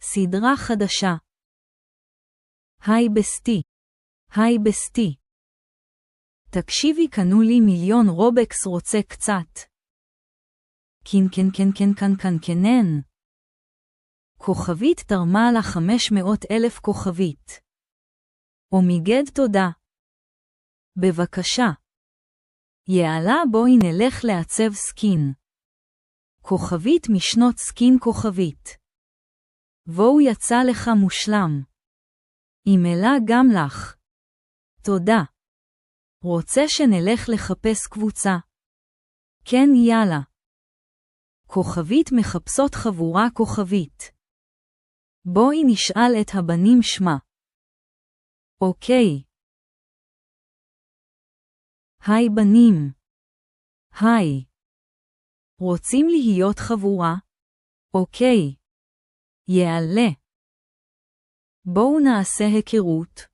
סדרה חדשה. היי בסטי. היי בסטי. תקשיבי, קנו לי 1,000,000 רובקס, רוצה קצת? כן. כוכבית תרמה לה 500,000 כוכבית. אומיגד, תודה. בבקשה. יאללה, בואי נלך לעצב סקין. כוכבית משנות סקין כוכבית. והוא יצא לך מושלם. אימיילה גם לך. תודה. רוצה שנלך לחפש קבוצה? כן, יאללה. כוכבית מחפשות חבורה כוכבית. בואי נשאל את הבנים שמה. אוקיי. היי בנים. היי. רוצים להיות חבורה? אוקיי. יעלה. בואו נעשה היכרות.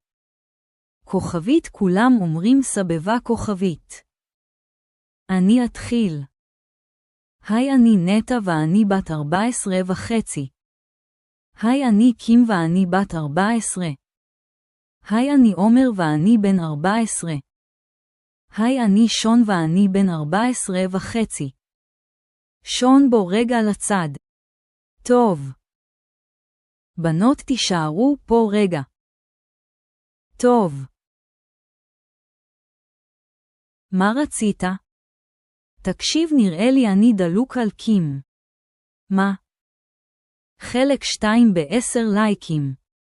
כוכבית, כולם אומרים סבבה כוכבית. אני אתחיל. היי, אני נטע ואני בת 14.5. היי, אני קים ואני בת 14. היי, אני עומר ואני בן 14. היי, אני שון ואני בן 14.5. שון, בוא רגע לצד. טוב. בנות, תישארו פה רגע. טוב. מה רצית? תקשיב, נראה לי אני דלוק על קים. מה? חלק 2 ב10 לייקים.